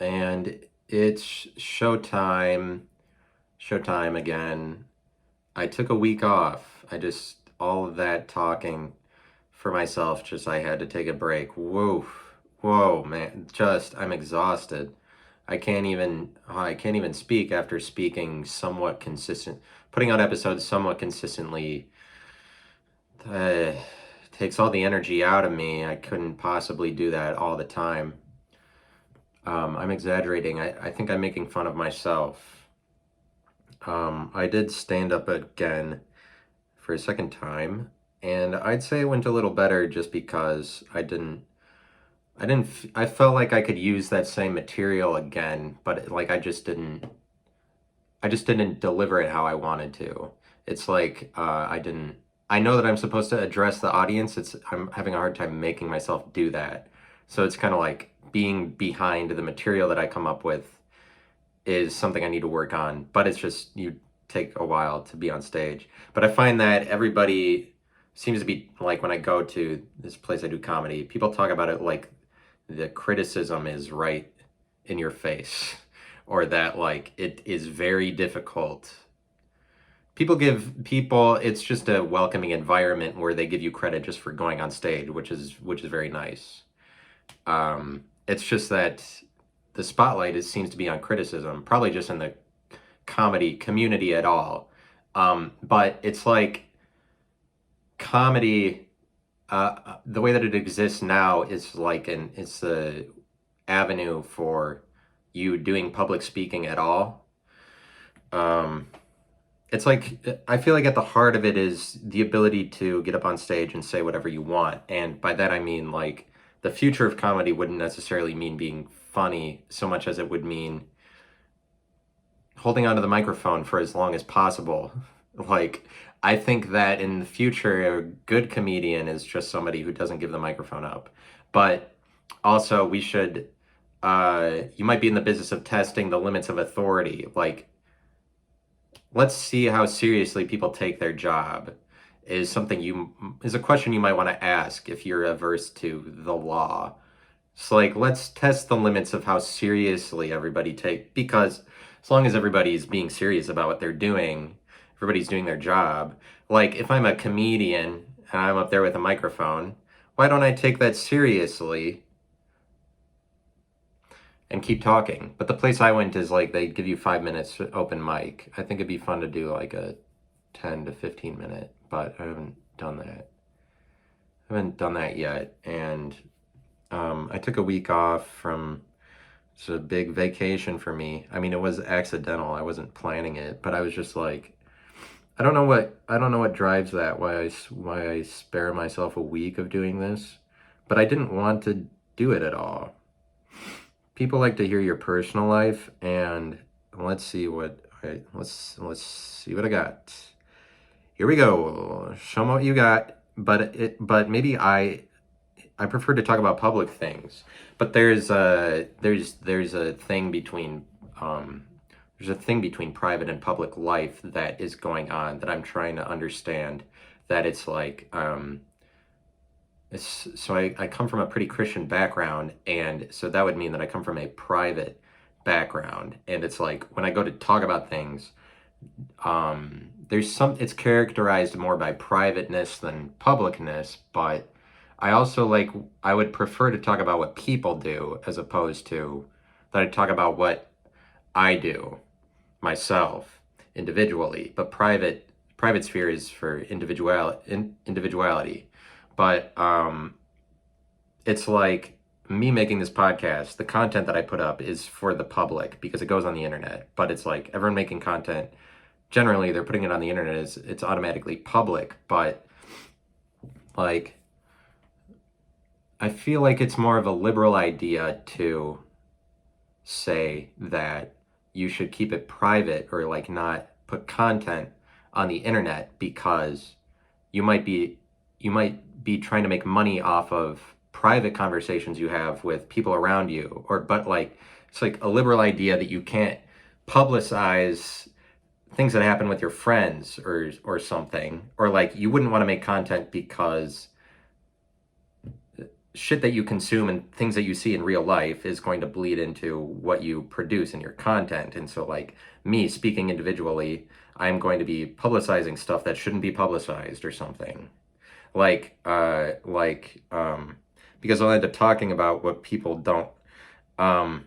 and it's showtime again. I took a week off. All of that talking for myself, just I had to take a break. Whoa, man, I'm exhausted. I can't even speak after speaking somewhat consistent, putting out episodes somewhat consistently. uh, Takes all the energy out of me. I couldn't possibly do that all the time. I'm exaggerating. I think I'm making fun of myself. I did stand up again for a second time, and I'd say it went a little better just because I felt like I could use that same material again, but like I just didn't deliver it how I wanted to. It's like I know that I'm supposed to address the audience. I'm having a hard time making myself do that. So it's kind of like being behind the material that I come up with is something I need to work on, but it's just you take a while to be on stage. But I find that everybody seems to be like when I go to this place I do comedy, people talk about it like the criticism is right in your face or that like it is very difficult. It's just a welcoming environment where they give you credit just for going on stage, which is very nice. It's just that the spotlight seems to be on criticism, probably just in the comedy community at all. But it's like comedy, the way that it exists now is like it's the avenue for you doing public speaking at all. Um, it's like I feel like at the heart of it is the ability to get up on stage and say whatever you want, and by that I mean like the future of comedy wouldn't necessarily mean being funny so much as it would mean holding onto the microphone for as long as possible. Like, I think that in the future, a good comedian is just somebody who doesn't give the microphone up. But also, you might be in the business of testing the limits of authority. Like, let's see how seriously people take their job is a question you might want to ask if you're averse to the law. It's like, let's test the limits of how seriously everybody because as long as everybody's being serious about what they're doing, everybody's doing their job. Like, if I'm a comedian and I'm up there with a microphone, why don't I take that seriously and keep talking? But the place I went is like, they give you 5 minutes open mic. I think it'd be fun to do like a 10 to 15 minute, but I haven't done that. I haven't done that yet. And I took a week off from it's a big vacation for me. I mean, it was accidental. I wasn't planning it, but I was just like, I don't know what drives that. Why I spare myself a week of doing this, but I didn't want to do it at all. People like to hear your personal life, and let's see what let's see what I got. Here we go. Show me what you got. But maybe I prefer to talk about public things, but there's a thing between private and public life that is going on that I'm trying to understand. That it's like I come from a pretty Christian background, and so that would mean that I come from a private background, and it's like when I go to talk about things, it's characterized more by privateness than publicness, but I would prefer to talk about what people do as opposed to that I talk about what I do myself individually. But private sphere is for individuality. But it's like me making this podcast, the content that I put up is for the public because it goes on the internet. But it's like everyone making content, generally they're putting it on the internet, it's automatically public, but like I feel like it's more of a liberal idea to say that you should keep it private or like not put content on the internet because you might be trying to make money off of private conversations you have with people around you, but like it's like a liberal idea that you can't publicize things that happen with your friends or something, or like you wouldn't want to make content because shit that you consume and things that you see in real life is going to bleed into what you produce in your content. And so, like me speaking individually, I'm going to be publicizing stuff that shouldn't be publicized or something. Because I'll end up talking about what people don't. Um,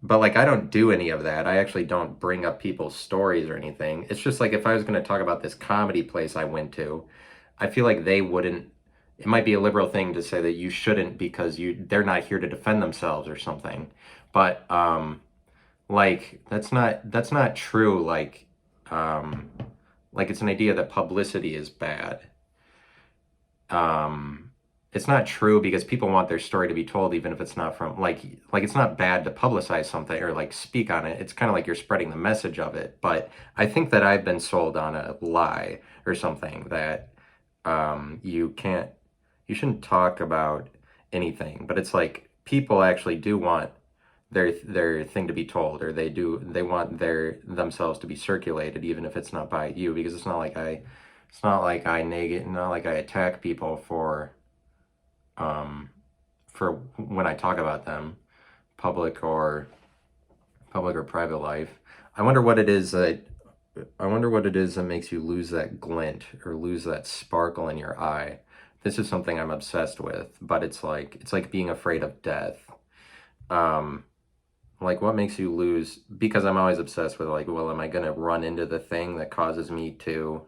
but like, I don't do any of that. I actually don't bring up people's stories or anything. It's just like if I was going to talk about this comedy place I went to, I feel like they wouldn't. It might be a liberal thing to say that you shouldn't because they're not here to defend themselves or something. But like that's not true. Like it's an idea that publicity is bad. Um, it's not true because people want their story to be told, even if it's not from like it's not bad to publicize something or like speak on it. It's kind of like you're spreading the message of it. But I think that I've been sold on a lie or something that you shouldn't talk about anything. But it's like people actually do want their thing to be told, or they want themselves to be circulated, even if it's not by you, because not like I attack people for when I talk about them, public or private life. I wonder what it is that makes you lose that glint or lose that sparkle in your eye. This is something I'm obsessed with, but it's like being afraid of death. Um, like what makes you lose? Because I'm always obsessed with like, well, am I gonna run into the thing that causes me to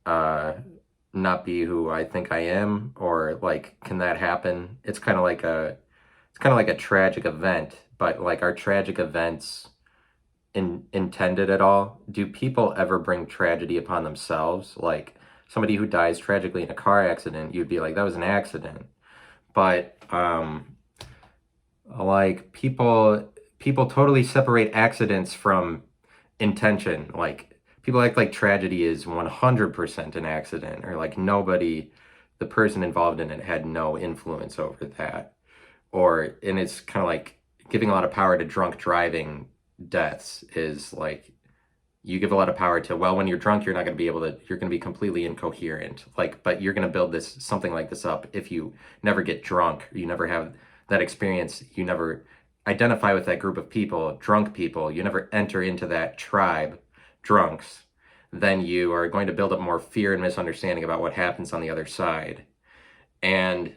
uh not be who I think I am, or like can that happen? It's kind of like a tragic event, but like are tragic events intended at all? Do people ever bring tragedy upon themselves? Like somebody who dies tragically in a car accident, you'd be like, that was an accident. But like people totally separate accidents from intention. Like people act like tragedy is 100% an accident, or like the person involved in it had no influence over that. And it's kind of like giving a lot of power to drunk driving deaths is like you give a lot of power to, well, when you're drunk, you're not going to be able to, you're going to be completely incoherent. Like, but you're going to build something like this up if you never get drunk, you never have that experience, you never identify with that group of people, drunk people, you never enter into that tribe, drunks, then you are going to build up more fear and misunderstanding about what happens on the other side. And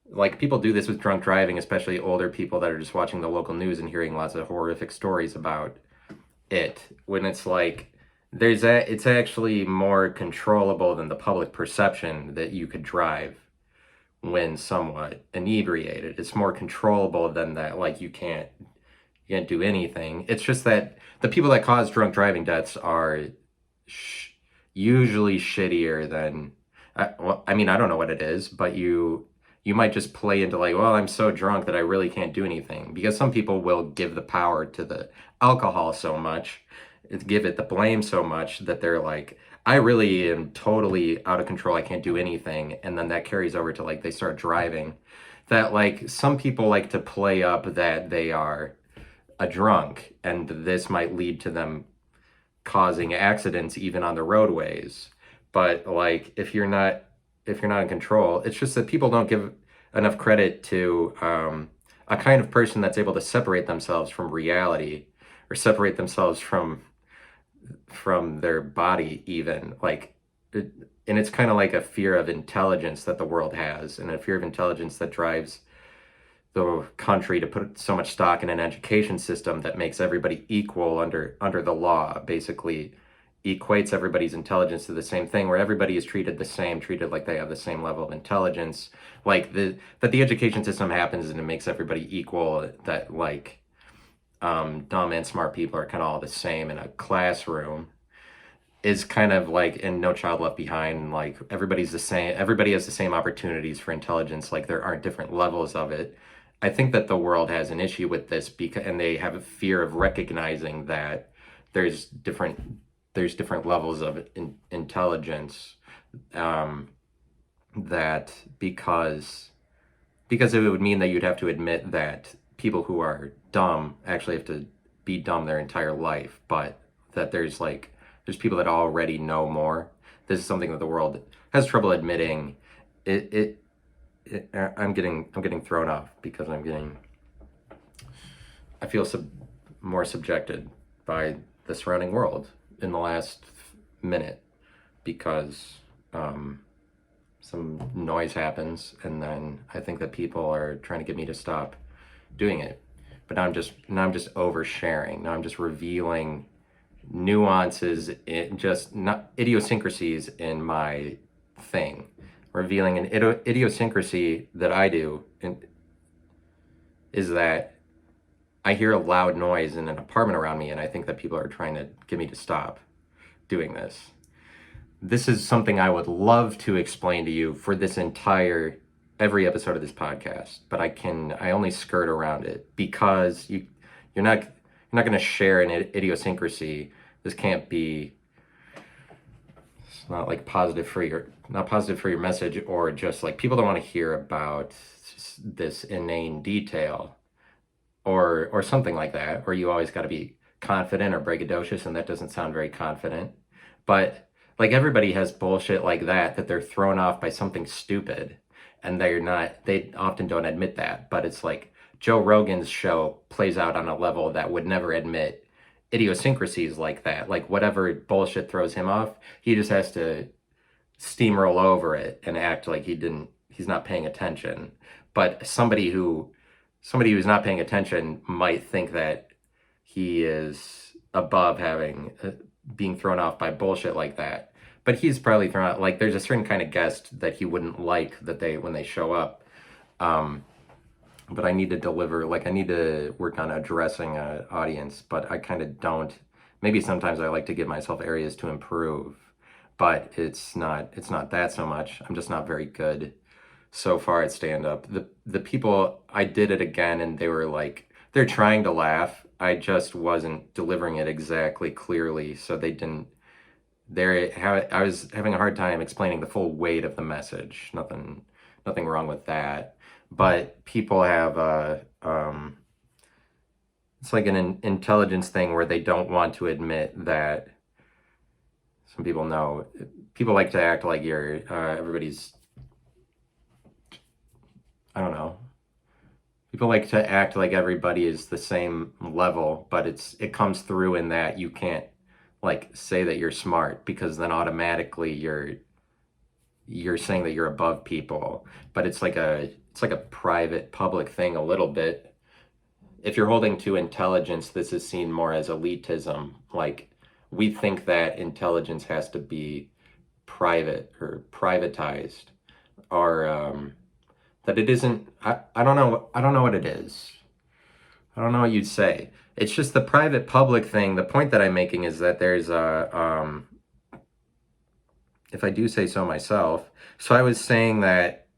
like people do this with drunk driving, especially older people that are just watching the local news and hearing lots of horrific stories about it, when it's like it's actually more controllable than the public perception that you could drive when somewhat inebriated. It's more controllable than that, like you can't do anything. It's just that the people that cause drunk driving deaths are usually shittier than well, I mean, I don't know what it is, but you might just play into like, well, I'm so drunk that I really can't do anything, because some people will give the power to the alcohol so much, give it the blame so much that they're like, I really am totally out of control, I can't do anything, and then that carries over to like they start driving. That like some people like to play up that they are a drunk, and this might lead to them causing accidents even on the roadways. But like if you're not in control, it's just that people don't give enough credit to a kind of person that's able to separate themselves from reality, or separate themselves from their body even. And it's kind of like a fear of intelligence that the world has, and a fear of intelligence that drives the country to put so much stock in an education system that makes everybody equal under the law, basically equates everybody's intelligence to the same thing, where everybody is treated the same, treated like they have the same level of intelligence, like that the education system happens and it makes everybody equal, that like dumb and smart people are kind of all the same in a classroom, is kind of like in No Child Left Behind, like everybody's the same, everybody has the same opportunities for intelligence, like there aren't different levels of it. I think that the world has an issue with this, and they have a fear of recognizing that there's different levels of intelligence, that because it would mean that you'd have to admit that people who are dumb actually have to be dumb their entire life, but that there's people that already know more. This is something that the world has trouble admitting, I'm getting thrown off because I feel more subjected by the surrounding world in the last minute because some noise happens, and then I think that people are trying to get me to stop doing it. But now I'm just oversharing. Now I'm just revealing nuances, just not idiosyncrasies in my thing. Revealing an idiosyncrasy that I do is that I hear a loud noise in an apartment around me, and I think that people are trying to get me to stop doing this. This is something I would love to explain to you for every episode of this podcast, but I only skirt around it because you're not going to share an idiosyncrasy. This can't be, it's not like not positive for your message, or just like people don't want to hear about this inane detail or something like that, or you always got to be confident or braggadocious, and that doesn't sound very confident. But like everybody has bullshit like that they're thrown off by something stupid, and they often don't admit that. But it's like Joe Rogan's show plays out on a level that would never admit idiosyncrasies like that. Like whatever bullshit throws him off, he just has to steamroll over it and act like he's not paying attention. But somebody who's not paying attention might think that he is above being thrown off by bullshit like that. But he's probably thrown out, like, there's a certain kind of guest that he wouldn't like when they show up. But I need to deliver, like, I need to work on addressing an audience, but I kind of don't. Maybe sometimes I like to give myself areas to improve, but it's not that so much. I'm just not very good so far at stand-up. The people, I did it again, and they were like, they're trying to laugh. I just wasn't delivering it exactly clearly, so they didn't. I was having a hard time explaining the full weight of the message. Nothing wrong with that. But people have it's like an intelligence thing where they don't want to admit that. Some people know. People like to act like everybody's. I don't know. People like to act like everybody is the same level, but it comes through in that you can't like say that you're smart, because then automatically you're saying that you're above people. But it's like a private public thing a little bit. If you're holding to intelligence, this is seen more as elitism. Like, we think that intelligence has to be private or privatized, or that it isn't. I don't know what it is. I don't know what you'd say. It's just the private public thing. The point that I'm making is that there's if I do say so myself. So I was saying that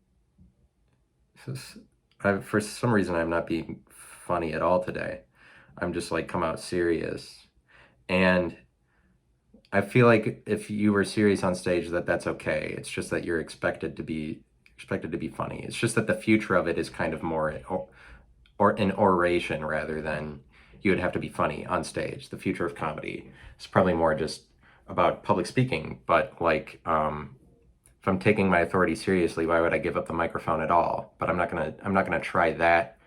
for some reason I'm not being funny at all today. I'm just like come out serious. And I feel like if you were serious on stage, that's okay. It's just that you're expected to be funny. It's just that the future of it is kind of more or an oration rather than you would have to be funny on stage. The future of comedy is probably more just about public speaking. But like, if I'm taking my authority seriously, why would I give up the microphone at all? But I'm not gonna try that.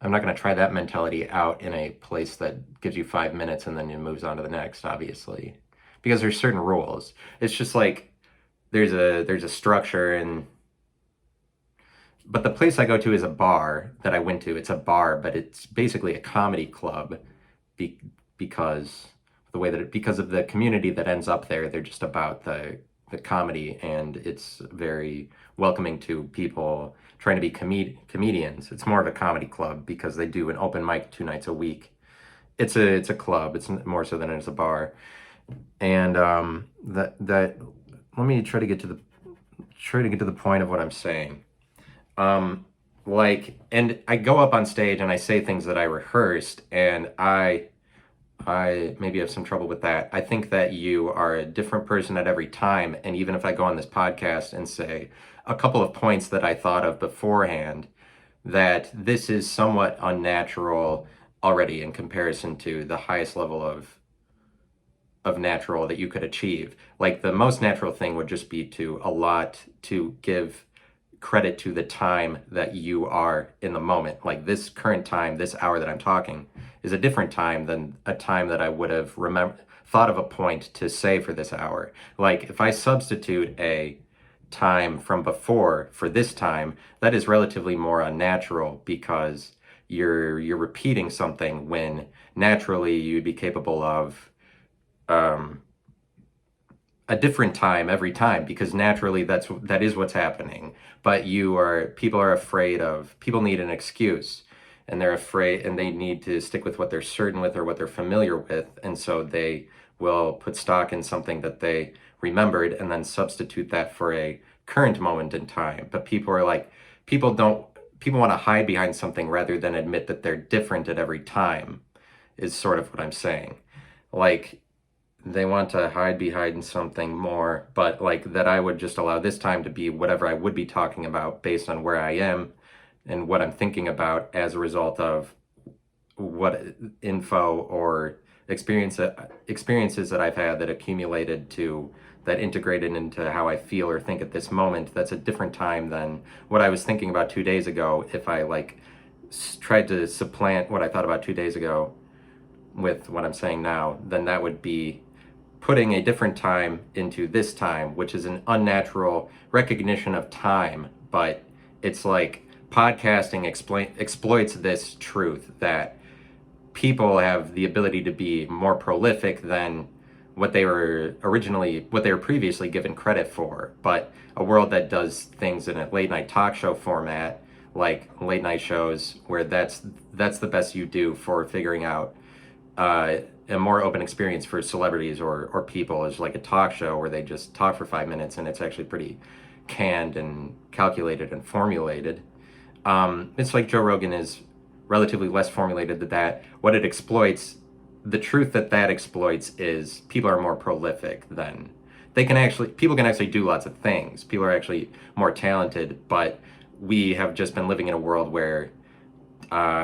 I'm not gonna try that mentality out in a place that gives you 5 minutes and then it moves on to the next, obviously, because there's certain rules. It's just like there's a structure, and but the place I go to is a bar that I went to. It's a bar, but it's basically a comedy club because of the community that ends up there. They're just about the comedy, and it's very welcoming to people trying to be comedians. It's more of a comedy club because they do an open mic 2 nights a week. It's a club. It's more so than it's a bar. And let me try to get to the point of what I'm saying. And I go up on stage and I say things that I rehearsed, and I maybe have some trouble with that. I think that you are a different person at every time, and even if I go on this podcast and say a couple of points that I thought of beforehand, that this is somewhat unnatural already in comparison to the highest level of of natural that you could achieve. Like the most natural thing would just be to give credit to the time that you are in the moment. Like this current time, this hour that I'm talking is a different time than a time that I would have thought of a point to say for this hour. Like if I substitute a time from before for this time, that is relatively more unnatural because you're repeating something when naturally you'd be capable of um, a different time every time, because naturally that is what's happening. But people need an excuse, and they're afraid, and they need to stick with what they're certain with or what they're familiar with, and so they will put stock in something that they remembered and then substitute that for a current moment in time. But people don't people want to hide behind something rather than admit that they're different at every time, is sort of what I'm saying. Like they want to hide behind something more, but like that I would just allow this time to be whatever I would be talking about based on where I am and what I'm thinking about as a result of what info or experiences that I've had that accumulated to that integrated into how I feel or think at this moment. That's a different time than what I was thinking about 2 days ago. If I like tried to supplant what I thought about 2 days ago with what I'm saying now, then that would be putting a different time into this time, which is an unnatural recognition of time. But it's like podcasting exploits this truth that people have the ability to be more prolific than what they were previously given credit for. But a world that does things in a late night talk show format, like late night shows where that's the best you do for figuring out a more open experience for celebrities or people, is like a talk show where they just talk for 5 minutes and it's actually pretty canned and calculated and formulated. It's like Joe Rogan is relatively less formulated than that. What it exploits, the truth that exploits, is people are more prolific than people can actually do lots of things. People are actually more talented, but we have just been living in a world where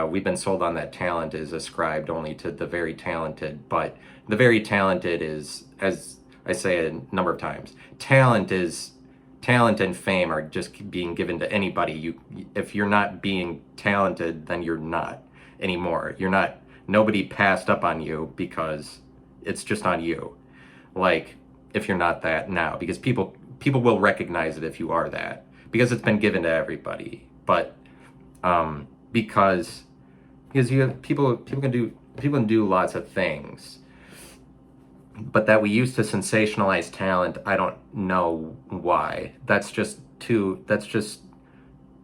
we've been sold on that talent is ascribed only to the very talented. But the very talented is, as I say a number of times, talent and fame are just being given to anybody. If you're not being talented, then you're not anymore. Nobody passed up on you because it's just on you. Like if you're not that now, because people will recognize it if you are that, because it's been given to everybody. But because you have people can do lots of things, but that we used to sensationalize talent, I don't know why. That's just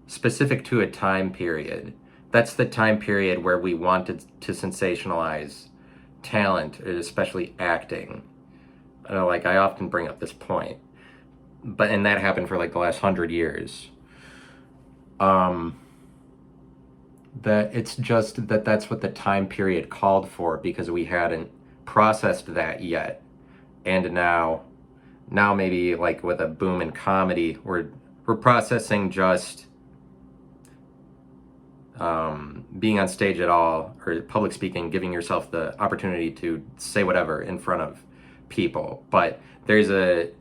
specific to a time period. That's the time period where we wanted to sensationalize talent, especially acting. Like I often bring up this point, and that happened for like the last 100 years. That it's just that's what the time period called for, because we hadn't processed that yet. And now maybe like with a boom in comedy, we're processing just being on stage at all, or public speaking, giving yourself the opportunity to say whatever in front of people. But there's a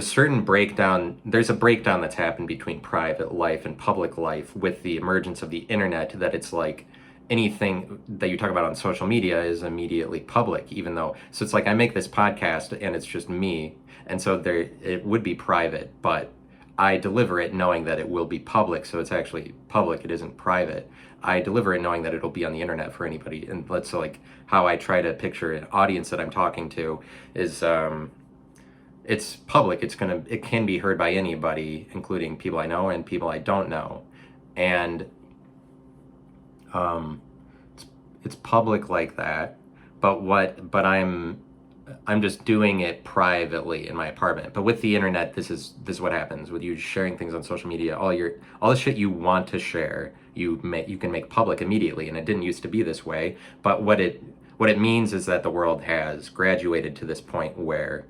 certain breakdown. There's a breakdown that's happened between private life and public life with the emergence of the internet, that it's like anything that you talk about on social media is immediately public, even though, so it's like I make this podcast and it's just me, and so it would be private, but I deliver it knowing that it will be public, so it's actually public, it isn't private. I deliver it knowing that it'll be on the internet for anybody. And that's like how I try to picture an audience that I'm talking to is it's public. It can be heard by anybody, including people I know and people I don't know. And it's public like that. But I'm just doing it privately in my apartment. But with the internet, this is what happens with you sharing things on social media. All the shit you want to share, you can make public immediately, and it didn't used to be this way. But what it means is that the world has graduated to this point where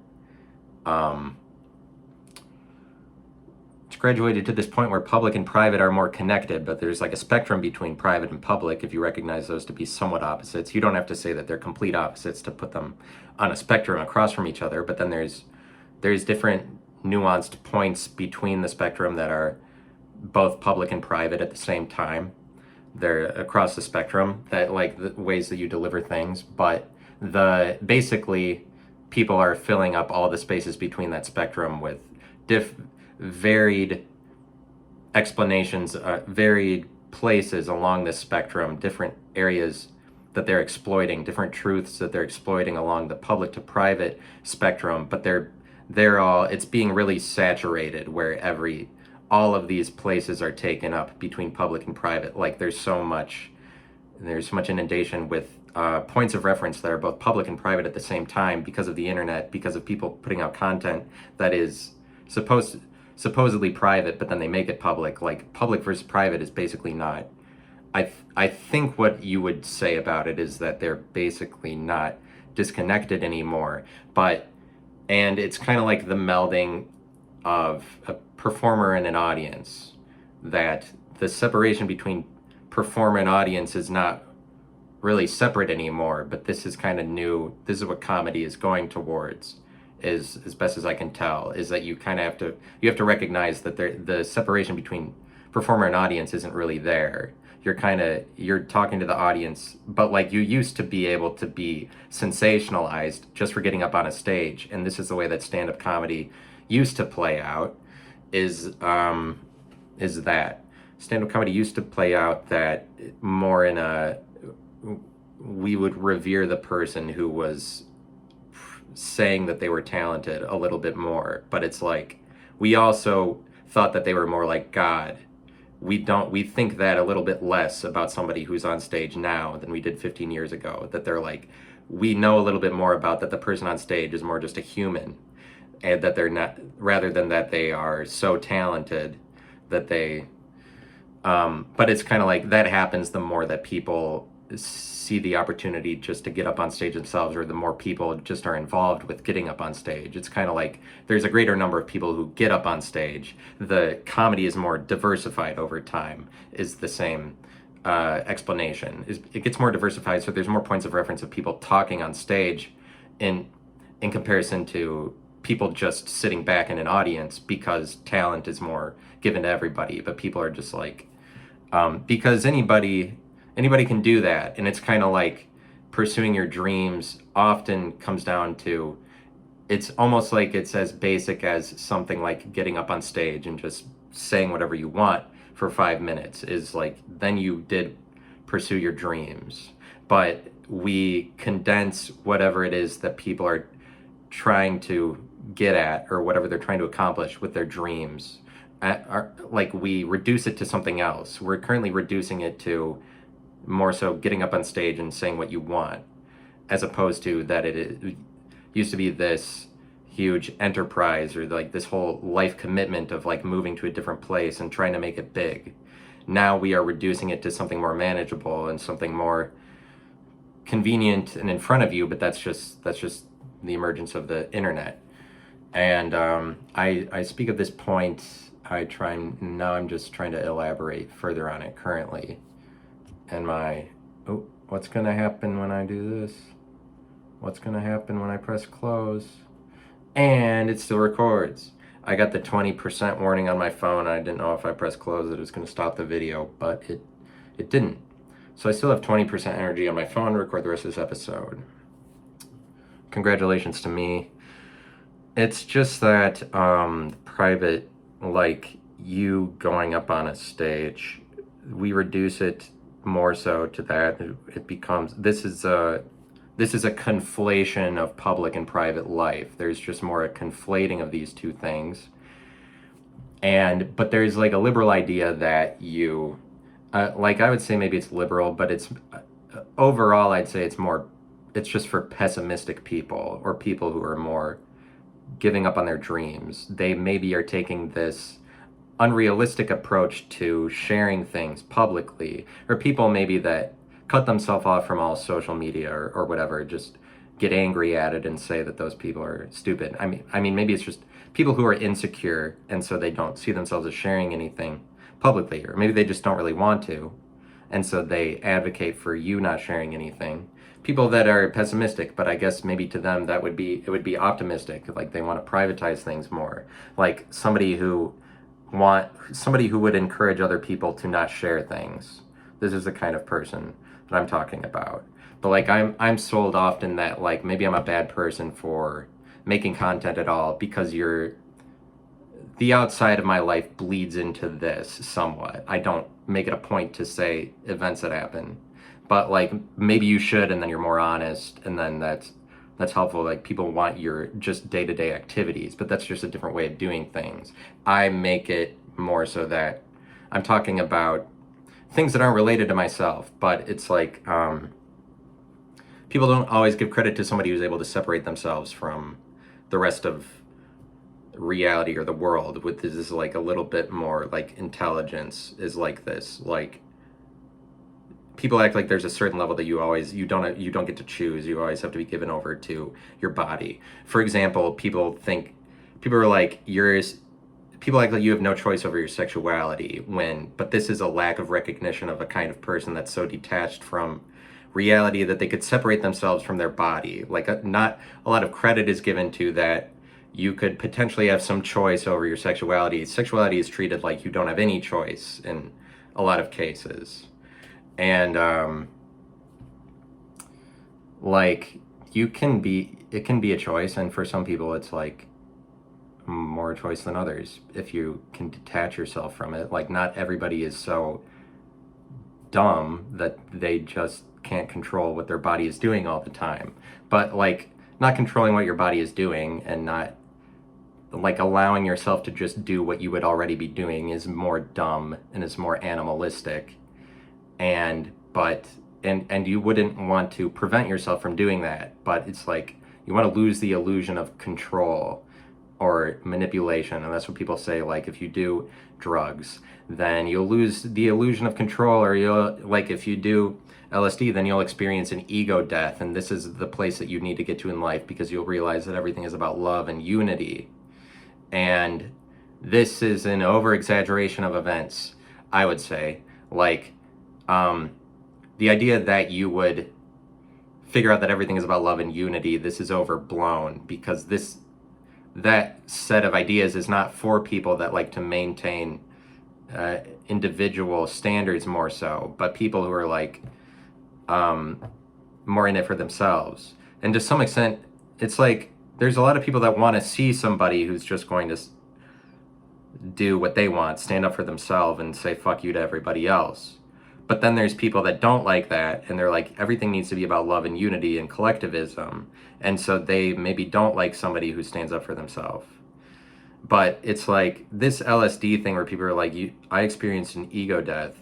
graduated to this point where public and private are more connected, but there's like a spectrum between private and public. If you recognize those to be somewhat opposites, you don't have to say that they're complete opposites to put them on a spectrum across from each other, but then there's different nuanced points between the spectrum that are both public and private at the same time. They're across the spectrum, that like the ways that you deliver things, but basically people are filling up all the spaces between that spectrum with varied explanations, varied places along this spectrum, different areas that they're exploiting, different truths that they're exploiting along the public to private spectrum, but it's being really saturated where all of these places are taken up between public and private. Like there's so much inundation with points of reference that are both public and private at the same time because of the internet, because of people putting out content that is supposedly private, but then they make it public. Like public versus private is basically not. I think what you would say about it is that they're basically not disconnected anymore, and it's kind of like the melding of a performer and an audience, that the separation between performer and audience is not really separate anymore, but this is kind of new. This is what comedy is going towards, is as best as I can tell, is that you kind of have to recognize that the separation between performer and audience isn't really there. You're talking to the audience, but like you used to be able to be sensationalized just for getting up on a stage, and this is the way that stand-up comedy used to play out, is that stand-up comedy used to play out that more in we would revere the person who was saying that they were talented a little bit more, but it's like we also thought that they were more like God. We think that a little bit less about somebody who's on stage now than we did 15 years ago, that they're like, we know a little bit more about that the person on stage is more just a human, and that they're not, rather than that they are so talented that they but it's kind of like that happens the more that people see the opportunity just to get up on stage themselves, or the more people just are involved with getting up on stage. It's kind of like there's a greater number of people who get up on stage. The comedy is more diversified over time, is the same explanation. It gets more diversified, so there's more points of reference of people talking on stage in comparison to people just sitting back in an audience, because talent is more given to everybody, but people are just like, because anybody can do that. And it's kind of like pursuing your dreams often comes down to, it's almost like it's as basic as something like getting up on stage and just saying whatever you want for 5 minutes, is like, then you did pursue your dreams. But we condense whatever it is that people are trying to get at, or whatever they're trying to accomplish with their dreams, like we reduce it to something else. We're currently reducing it to more so getting up on stage and saying what you want, as opposed to that it used to be this huge enterprise, or like this whole life commitment of like moving to a different place and trying to make it big. Now we are reducing it to something more manageable and something more convenient and in front of you, but that's just the emergence of the internet. And I speak of this point, I'm just trying to elaborate further on it currently. And what's gonna happen when I do this? What's gonna happen when I press close? And it still records. I got the 20% warning on my phone. I didn't know if I pressed close it was gonna stop the video, but it didn't. So I still have 20% energy on my phone to record the rest of this episode. Congratulations to me. It's just that private, like you going up on a stage, we reduce it more so to that. It becomes, this is a conflation of public and private life. There's just more a conflating of these two things. But there's like a liberal idea that you, like I would say maybe it's liberal, but it's overall I'd say it's just for pessimistic people, or people who are more giving up on their dreams. They maybe are taking this unrealistic approach to sharing things publicly, or people maybe that cut themselves off from all social media or whatever, just get angry at it and say that those people are stupid. I mean maybe it's just people who are insecure, and so they don't see themselves as sharing anything publicly, or maybe they just don't really want to, and so they advocate for you not sharing anything. People that are pessimistic, but I guess maybe to them it would be optimistic, like they want to privatize things more, like somebody who would encourage other people to not share things. This is the kind of person that I'm talking about. But like I'm sold often that like maybe I'm a bad person for making content at all, because the outside of my life bleeds into this somewhat. I don't make it a point to say events that happen, but like maybe you should, and then you're more honest, and then that's helpful. Like people want your just day-to-day activities, but that's just a different way of doing things. I make it more so that I'm talking about things that aren't related to myself, but it's like people don't always give credit to somebody who's able to separate themselves from the rest of reality or the world with this like a little bit more like intelligence, is like this. Like people act like there's a certain level that you don't get to choose. You always have to be given over to your body. For example, people are like people act like you have no choice over your sexuality, but this is a lack of recognition of a kind of person that's so detached from reality that they could separate themselves from their body. Like not a lot of credit is given to that. You could potentially have some choice over your sexuality. Sexuality is treated like you don't have any choice in a lot of cases. And like it can be a choice, and for some people it's like more choice than others if you can detach yourself from it. Like not everybody is so dumb that they just can't control what their body is doing all the time, but like not controlling what your body is doing and not like allowing yourself to just do what you would already be doing is more dumb and is more animalistic. And you wouldn't want to prevent yourself from doing that, but it's like you want to lose the illusion of control or manipulation. And that's what people say, like if you do drugs then you'll lose the illusion of control, or you'll, like if you do LSD then you'll experience an ego death, and this is the place that you need to get to in life, because you'll realize that everything is about love and unity. And this is an over exaggeration of events, I would say. Like the idea that you would figure out that everything is about love and unity, this is overblown, because that set of ideas is not for people that like to maintain individual standards more so, but people who are like more in it for themselves. And to some extent, it's like there's a lot of people that want to see somebody who's just going to do what they want, stand up for themselves and say fuck you to everybody else. But then there's people that don't like that, and they're like, everything needs to be about love and unity and collectivism. And so they maybe don't like somebody who stands up for themselves. But it's like this LSD thing where people are like, I experienced an ego death,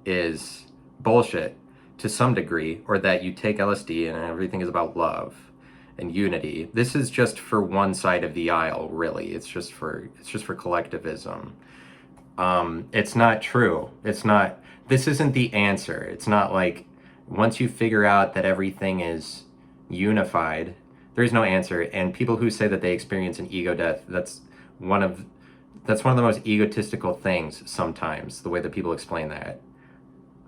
is bullshit to some degree, or that you take LSD and everything is about love and unity. This is just for one side of the aisle, really. It's just for collectivism. It's not true. This isn't the answer. It's not like once you figure out that everything is unified, there's no answer. And people who say that they experience an ego death, that's one of the most egotistical things sometimes, the way that people explain that.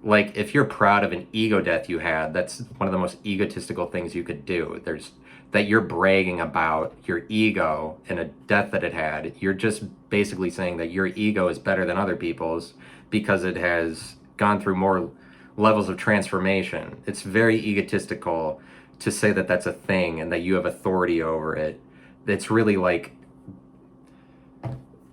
Like if you're proud of an ego death you had, that's one of the most egotistical things you could do. That you're bragging about your ego and a death that it had. You're just basically saying that your ego is better than other people's because it has gone through more levels of transformation. It's very egotistical to say that that's a thing and that you have authority over it. It's really like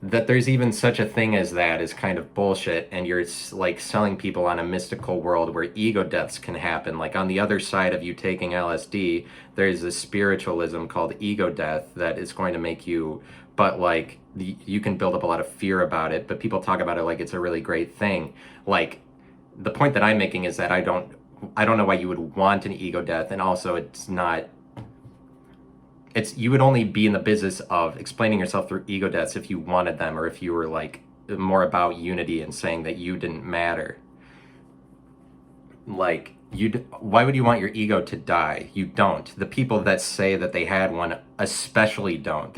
that there's even such a thing as that is kind of bullshit, and you're like selling people on a mystical world where ego deaths can happen. Like on the other side of you taking LSD, there's a spiritualism called ego death that is going to make you, but like you can build up a lot of fear about it, but people talk about it like it's a really great thing. Like the point that I'm making is that I don't know why you would want an ego death, and also you would only be in the business of explaining yourself through ego deaths if you wanted them, or if you were like more about unity and saying that you didn't matter. Like why would you want your ego to die? You don't. The people that say that they had one especially don't.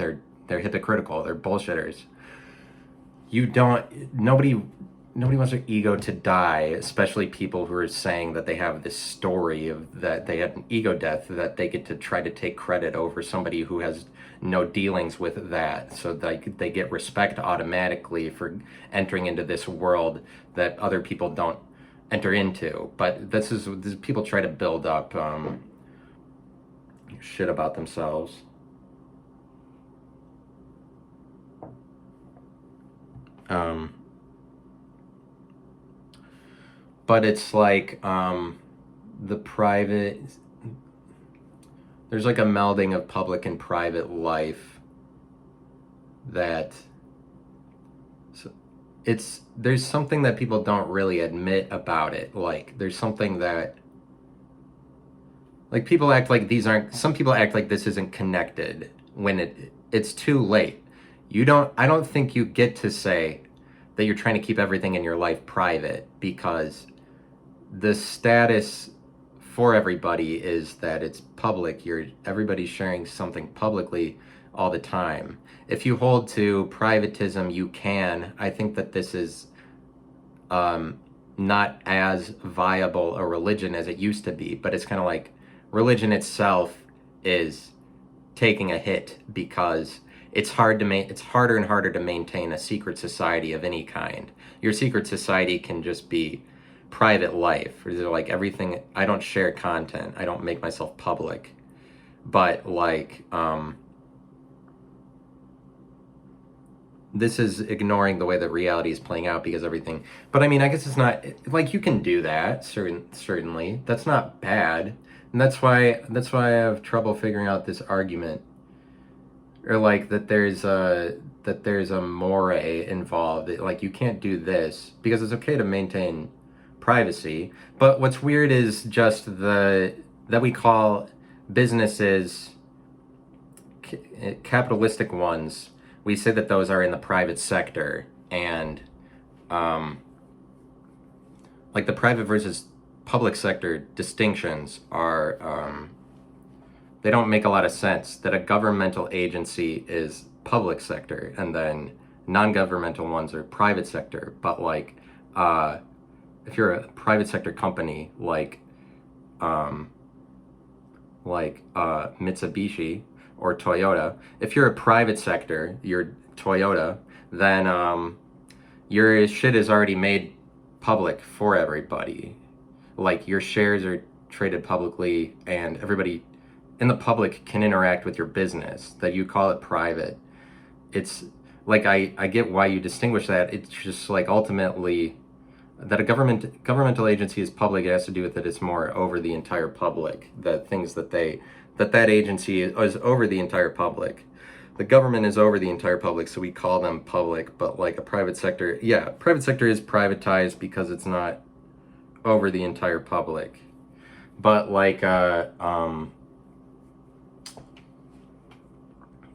they're hypocritical, they're bullshitters. You don't, nobody wants their ego to die, especially people who are saying that they have this story of that they had an ego death, that they get to try to take credit over somebody who has no dealings with that. So they get respect automatically for entering into this world that other people don't enter into. But this people try to build up shit about themselves. But it's like the private, there's like a melding of public and private life that there's something that people don't really admit about it. Like there's something that, like, people act like some people act like this isn't connected when it's too late. I don't think you get to say that you're trying to keep everything in your life private, because the status for everybody is that it's public. Everybody's sharing something publicly all the time. If you hold to privatism, you can. I think that this is not as viable a religion as it used to be, but it's kind of like religion itself is taking a hit because it's harder and harder to maintain a secret society of any kind. Your secret society can just be private life, or like everything. I don't share content, I don't make myself public, but like this is ignoring the way that reality is playing out, because everything, but I mean, I guess it's not like you can do that, certainly that's not bad, and that's why I have trouble figuring out this argument, or like that there's a moray involved, like you can't do this because it's okay to maintain privacy. But what's weird is just that we call businesses, capitalistic ones, we say that those are in the private sector, and like the private versus public sector distinctions are they don't make a lot of sense. That a governmental agency is public sector, and then non-governmental ones are private sector. But like if you're a private sector company like Mitsubishi or Toyota, if you're a private sector, you're Toyota, then your shit is already made public for everybody. Like your shares are traded publicly, and everybody in the public can interact with your business. That you call it private. It's like I get why you distinguish that. It's just like ultimately that a governmental agency is public. It has to do with that it's more over the entire public. That things that agency is over the entire public. The government is over the entire public, so we call them public. But like a private sector, yeah, private sector is privatized because it's not over the entire public. But like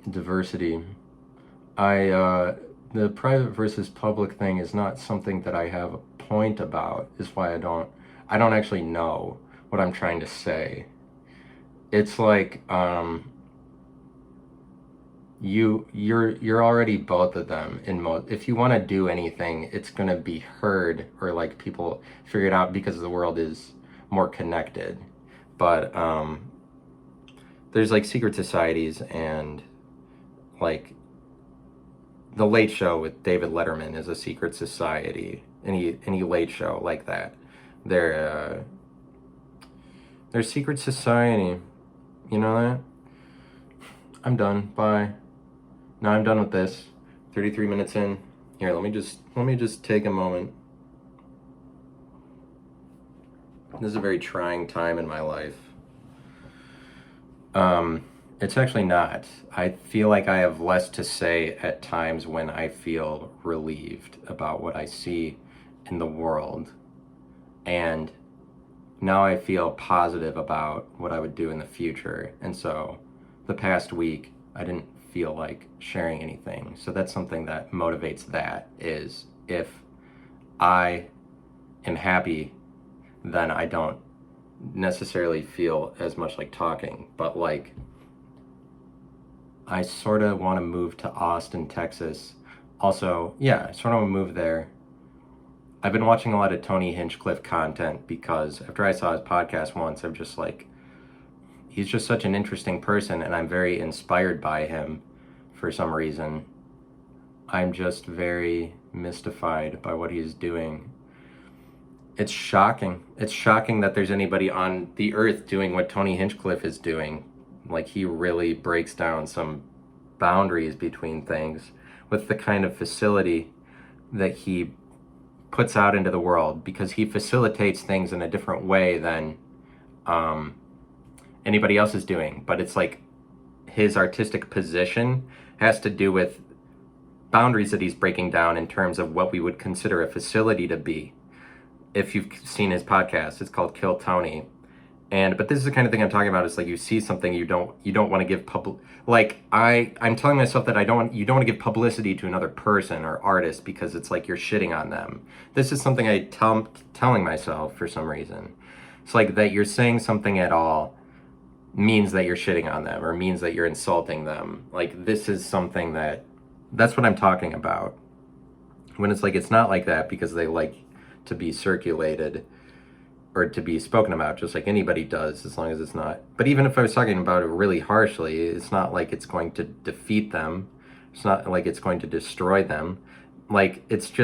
diversity, the private versus public thing is not something that I have a point about, is why I don't actually know what I'm trying to say. It's like you're already both of them in if you want to do anything, it's going to be heard, or like people figure it out because the world is more connected. But there's like secret societies, and like the Late Show with David Letterman is a secret society. Any late show like that, they're secret society. You know that? I'm done. Bye. Now I'm done with this. 33 minutes in. Here, let me just take a moment. This is a very trying time in my life. It's actually not. I feel like I have less to say at times when I feel relieved about what I see in the world. And now I feel positive about what I would do in the future. And so the past week, I didn't feel like sharing anything. So that's something that motivates that, is if I am happy, then I don't necessarily feel as much like talking. But like I sort of want to move to Austin, Texas. Also, yeah, I sort of want to move there. I've been watching a lot of Tony Hinchcliffe content because after I saw his podcast once, I'm just like, he's just such an interesting person, and I'm very inspired by him for some reason. I'm just very mystified by what he's doing. It's shocking. It's shocking that there's anybody on the earth doing what Tony Hinchcliffe is doing. Like, he really breaks down some boundaries between things with the kind of facility that he puts out into the world, because he facilitates things in a different way than anybody else is doing. But it's like his artistic position has to do with boundaries that he's breaking down in terms of what we would consider a facility to be. If you've seen his podcast, it's called Kill Tony. But this is the kind of thing I'm talking about. It's like, you see something, you don't want to give I'm telling myself that you don't want to give publicity to another person or artist, because it's like you're shitting on them. This is something telling myself for some reason. It's like that you're saying something at all means that you're shitting on them, or means that you're insulting them. Like, this is something that's what I'm talking about. When it's like, it's not like that, because they like to be circulated or to be spoken about just like anybody does, as long as it's not. But even if I was talking about it really harshly, it's not like it's going to defeat them. It's not like it's going to destroy them. Like, it's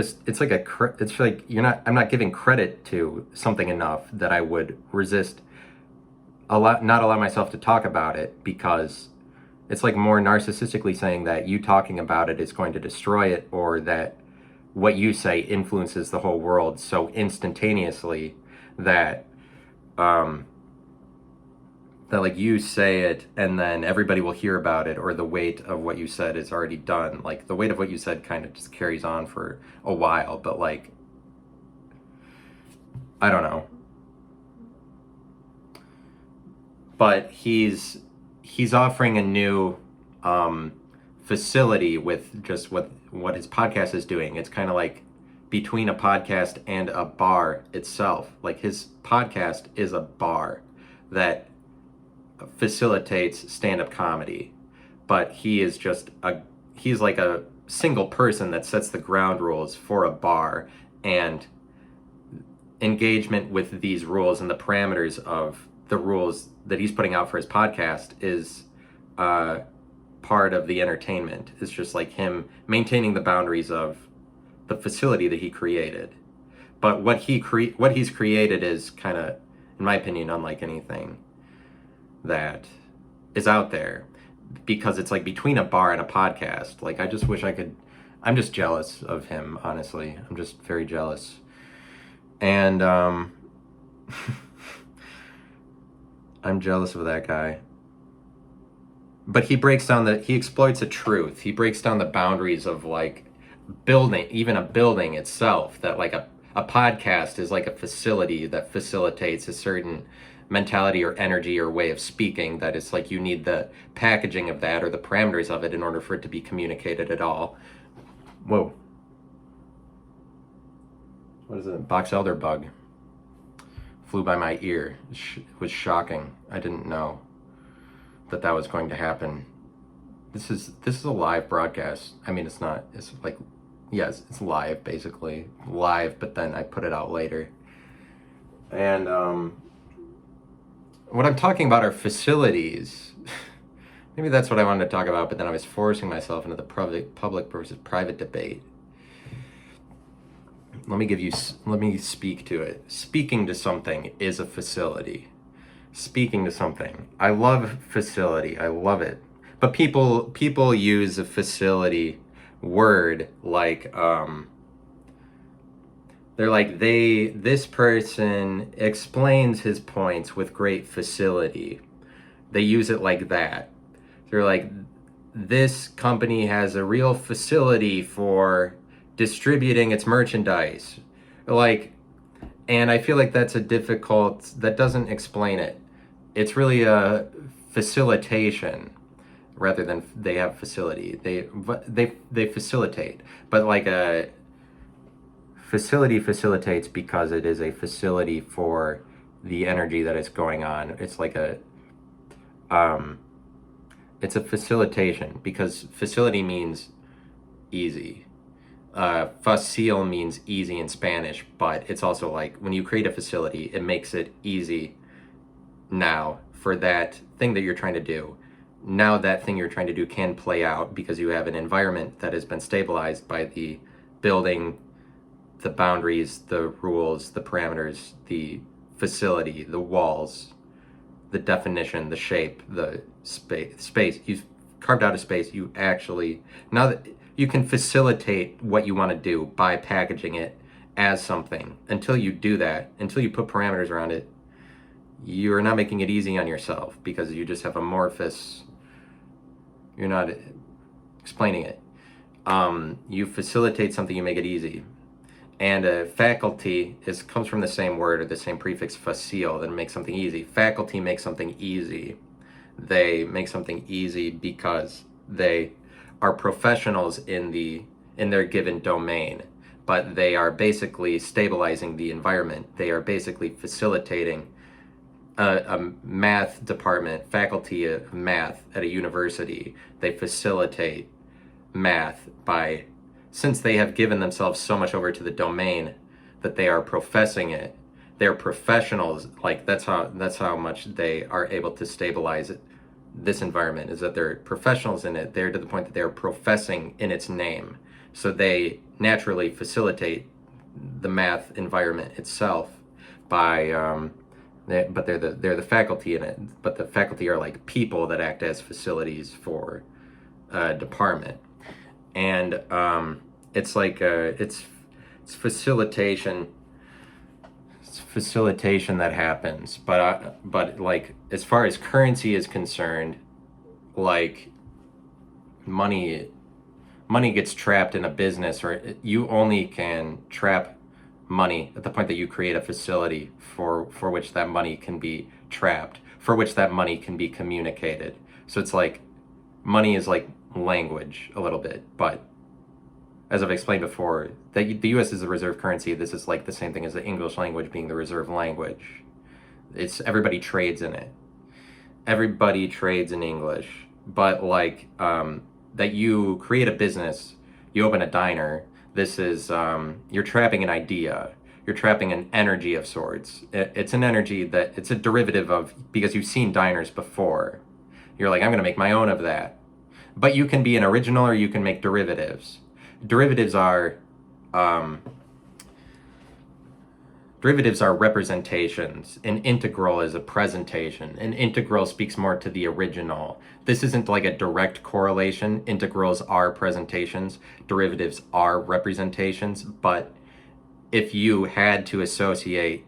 like I'm not giving credit to something enough that I would resist not allow myself to talk about it, because it's like more narcissistically saying that you talking about it is going to destroy it, or that what you say influences the whole world so instantaneously that like you say it and then everybody will hear about it, or the weight of what you said is already done. Like, the weight of what you said kind of just carries on for a while, but like, I don't know. But he's offering a new facility with just what his podcast is doing. It's kind of like between a podcast and a bar itself. Like, his podcast is a bar that facilitates stand-up comedy, but he's like a single person that sets the ground rules for a bar, and engagement with these rules and the parameters of the rules that he's putting out for his podcast is part of the entertainment. It's just like him maintaining the boundaries of the facility that he created. But what he's created is kind of, in my opinion, unlike anything that is out there, because it's like between a bar and a podcast. Like, I just wish I could. I'm just jealous of him, honestly. I'm just very jealous. And I'm jealous of that guy. But he exploits a truth. He breaks down the boundaries of like even a building itself, that like a podcast is like a facility that facilitates a certain mentality or energy or way of speaking, that it's like you need the packaging of that or the parameters of it in order for it to be communicated at all. Whoa. What is it? Box elder bug flew by my ear. It was shocking. I didn't know that was going to happen. This is a live broadcast. I mean, it's not. It's like, yes, it's live, basically live, but then I put it out later. And what I'm talking about are facilities. Maybe that's what I wanted to talk about, but then I was forcing myself into the public versus private debate. Let me speak to it. Speaking to something is a facility. Speaking to something. I love facility. I love it. But people use a facility word like they're like, this person explains his points with great facility. They use it like that. They're like, this company has a real facility for distributing its merchandise. Like, and I feel like that doesn't explain it. It's really a facilitation rather than they have facility. They facilitate, but like a facility facilitates because it is a facility for the energy that is going on. It's like It's a facilitation, because facility means easy. Facile means easy in Spanish, but it's also like when you create a facility, it makes it easy now for that thing that you're trying to do. Now that thing you're trying to do can play out because you have an environment that has been stabilized by the building, the boundaries, the rules, the parameters, the facility, the walls, the definition, the shape, the space. You've carved out a space. You actually, now that you can facilitate what you want to do by packaging it as something. Until you do that, until you put parameters around it, you're not making it easy on yourself, because you just have amorphous, you're not explaining it. You facilitate something, you make it easy. And a faculty comes from the same word, or the same prefix, facile, that makes something easy. Faculty makes something easy. They make something easy because they are professionals in their given domain, but they are basically stabilizing the environment. They are basically facilitating a math department, faculty of math at a university. They facilitate math since they have given themselves so much over to the domain that they are professing it. They're professionals. Like that's how much they are able to stabilize it. This environment is that they're professionals in it. They're to the point that they're professing in its name. So they naturally facilitate the math environment itself by, but they're the faculty in it. But the faculty are like people that act as facilities for a department, and it's like it's facilitation. Facilitation that happens, but like as far as currency is concerned, like money gets trapped in a business, or you only can trap money at the point that you create a facility for which that money can be trapped, for which that money can be communicated. So it's like money is like language a little bit, but as I've explained before, the U.S. is the reserve currency. This is like the same thing as the English language being the reserve language. It's everybody trades in it. Everybody trades in English, but like that you create a business, you open a diner. This is you're trapping an idea. You're trapping an energy of sorts. It's an energy that it's a derivative of, because you've seen diners before. You're like, I'm going to make my own of that. But you can be an original, or you can make derivatives. Derivatives are representations. An integral is a presentation. An integral speaks more to the original. This isn't like a direct correlation. Integrals are presentations. Derivatives are representations. But if you had to associate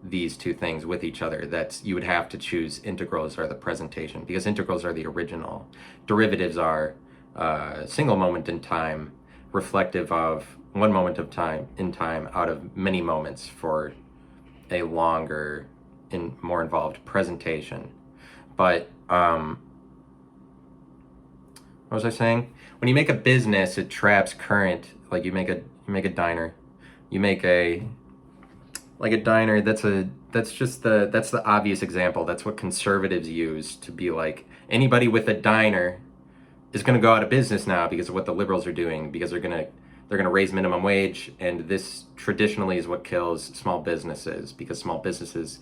these two things with each other, you would have to choose integrals are the presentation, because integrals are the original. Derivatives are a single moment in time, reflective of one moment of time in time out of many moments for a longer and more involved presentation. But what was I saying? When you make a business, it traps current. Like you make a diner, you make a diner. That's the obvious example. That's what conservatives use to be like, anybody with a diner is going to go out of business now because of what the liberals are doing, because they're going to raise minimum wage, and this traditionally is what kills small businesses, because small businesses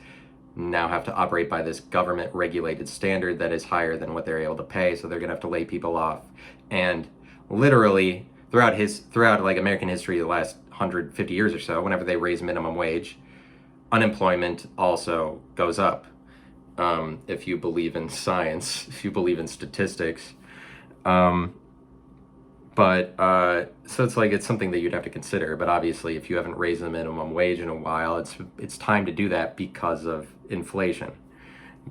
now have to operate by this government regulated standard that is higher than what they're able to pay, so they're going to have to lay people off. And literally throughout like American history, the last 150 years or so, whenever they raise minimum wage, unemployment also goes up. If you believe in science, if you believe in statistics. So it's like, it's something that you'd have to consider. But obviously, if you haven't raised the minimum wage in a while, it's time to do that because of inflation.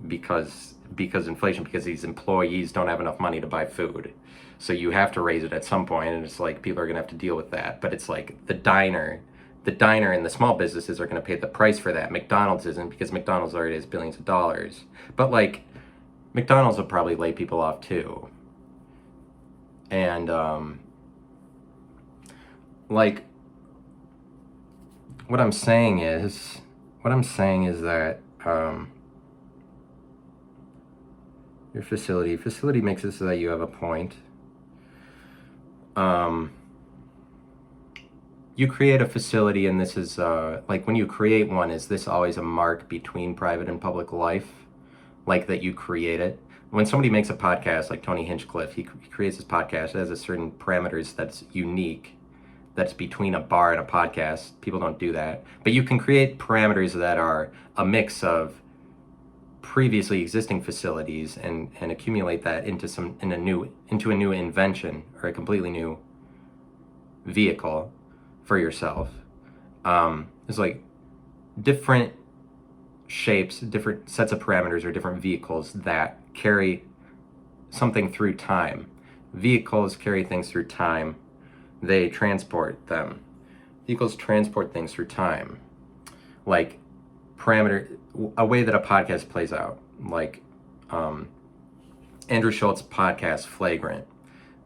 Because these employees don't have enough money to buy food. So you have to raise it at some point, and it's like people are going to have to deal with that. But it's like the diner and the small businesses are going to pay the price for that. McDonald's isn't, because McDonald's already has billions of dollars. But like, McDonald's will probably lay people off too. And like, what I'm saying is that Your facility. Facility makes it so that you have a point. You create a facility, and this is like when you create one, is this always a mark between private and public life? Like that you create it? When somebody makes a podcast, like Tony Hinchcliffe, he creates his podcast, it has a certain parameters that's unique, that's between a bar and a podcast. People don't do that. But you can create parameters that are a mix of previously existing facilities and accumulate that into a new invention or a completely new vehicle for yourself. It's like different shapes, different sets of parameters or different vehicles that carry something through time. Vehicles carry things through time. They transport them. Vehicles transport things through time. Like a way that a podcast plays out. Like Andrew Schultz's podcast, Flagrant.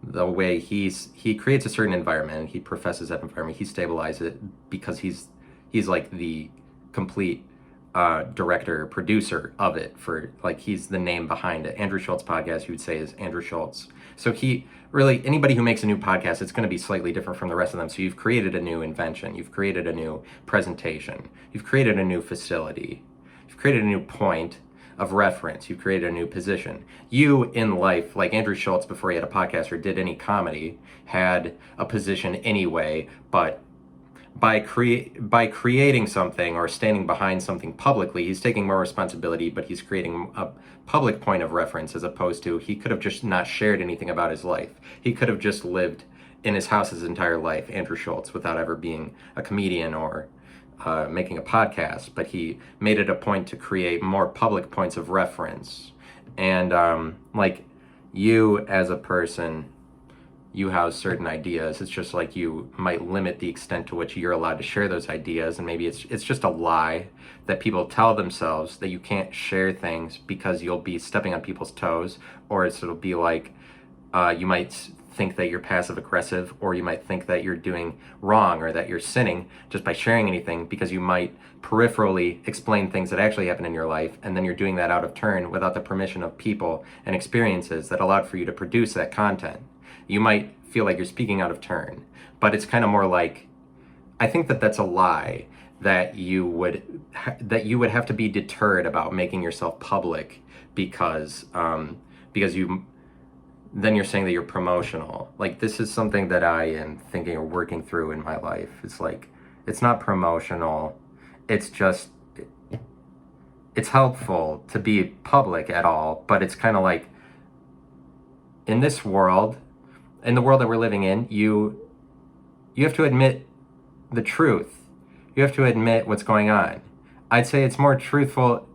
The way he creates a certain environment and he professes that environment. He stabilizes it because he's like the complete director, producer of it, for like he's the name behind it. Andrew Schultz podcast, you would say, is Andrew Schultz. So he really, anybody who makes a new podcast, it's going to be slightly different from the rest of them. So you've created a new invention, you've created a new presentation, you've created a new facility, you've created a new point of reference, you've created a new position. You in life, like Andrew Schultz before he had a podcast or did any comedy, had a position anyway, but by creating something or standing behind something publicly, he's taking more responsibility, but he's creating a public point of reference, as opposed to he could have just not shared anything about his life. He could have just lived in his house his entire life, Andrew Schultz, without ever being a comedian or making a podcast, but he made it a point to create more public points of reference. And like you as a person, you house certain ideas. It's just like you might limit the extent to which you're allowed to share those ideas, and maybe it's just a lie that people tell themselves, that you can't share things because you'll be stepping on people's toes, or it'll be like you might think that you're passive aggressive, or you might think that you're doing wrong or that you're sinning just by sharing anything, because you might peripherally explain things that actually happen in your life, and then you're doing that out of turn without the permission of people and experiences that allowed for you to produce that content. You might feel like you're speaking out of turn, but it's kind of more like, I think that that's a lie, that you would have to be deterred about making yourself public because you then you're saying that you're promotional. Like, this is something that I am thinking or working through in my life. It's like, it's not promotional. It's just, it's helpful to be public at all, but it's kind of like, in this world, in the world that we're living in, you have to admit the truth. You have to admit what's going on. I'd say it's more truthful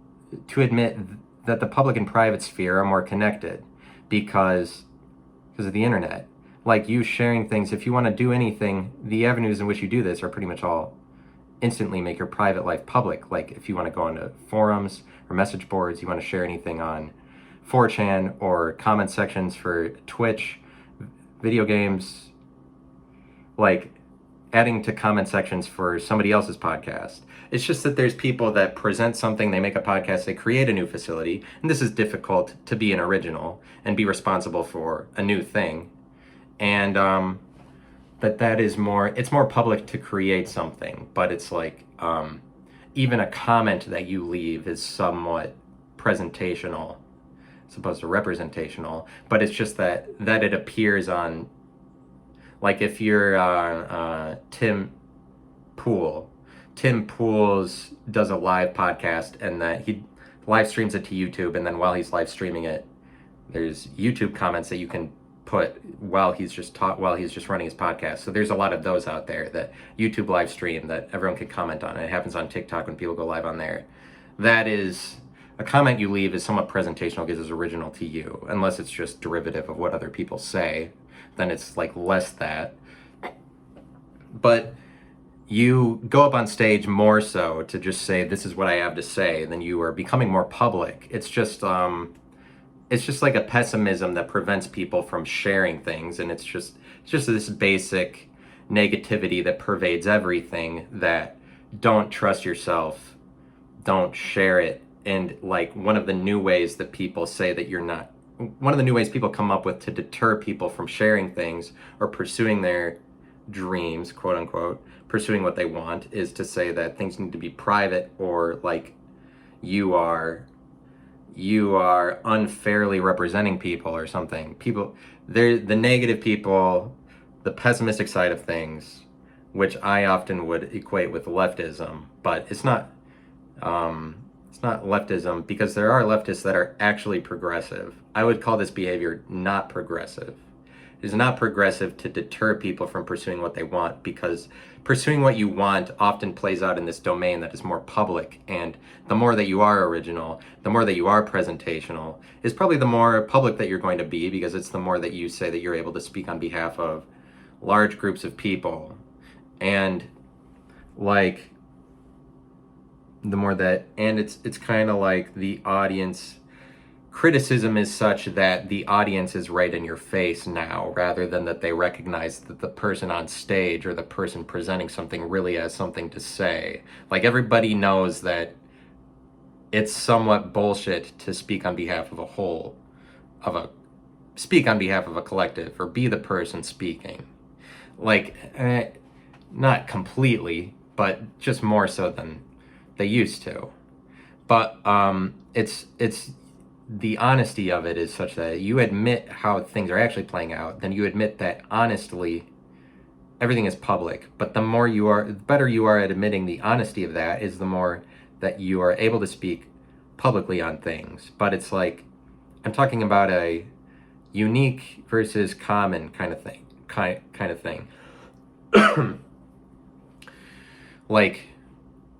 to admit that the public and private sphere are more connected because of the internet. Like, you sharing things, if you want to do anything, the avenues in which you do this are pretty much all instantly make your private life public. Like, if you want to go into forums or message boards, you want to share anything on 4chan or comment sections for Twitch, video games, like adding to comment sections for somebody else's podcast. It's just that there's people that present something, they make a podcast, they create a new facility, and this is difficult to be an original and be responsible for a new thing. And that is more, it's more public to create something, but it's like even a comment that you leave is somewhat presentational as opposed to representational, but it's just that it appears on, like, if you're Tim Pool's does a live podcast, and that he live streams it to YouTube, and then while he's live streaming it, there's YouTube comments that you can put while he's just running his podcast. So there's a lot of those out there that YouTube live stream that everyone can comment on. It happens on TikTok when people go live on there. That is, a comment you leave is somewhat presentational because it's original to you, unless it's just derivative of what other people say. Then it's like less that. But you go up on stage more so to just say, this is what I have to say, then you are becoming more public. It's just like a pessimism that prevents people from sharing things, and it's just this basic negativity that pervades everything, that don't trust yourself, don't share it. And like, one of the new ways that people say that you're not one of the new ways people come up with to deter people from sharing things or pursuing their dreams, quote unquote, pursuing what they want, is to say that things need to be private, or like you are unfairly representing people or something. People, they're the negative people, the pessimistic side of things, which I often would equate with leftism, but it's not leftism, because there are leftists that are actually progressive. I would call this behavior not progressive. It is not progressive to deter people from pursuing what they want, because pursuing what you want often plays out in this domain that is more public, and the more that you are original, the more that you are presentational, is probably the more public that you're going to be, because it's the more that you say that you're able to speak on behalf of large groups of people. And like the more that, and it's kind of like the audience criticism is such that the audience is right in your face now, rather than that they recognize that the person on stage or the person presenting something really has something to say. Like, everybody knows that it's somewhat bullshit to speak on behalf of speak on behalf of a collective, or be the person speaking. Like, not completely, but just more so than they used to. But it's the honesty of it is such that you admit how things are actually playing out, then you admit that honestly everything is public. But the better you are at admitting the honesty of that, is the more that you are able to speak publicly on things. But it's like, I'm talking about a unique versus common kind of thing. Like,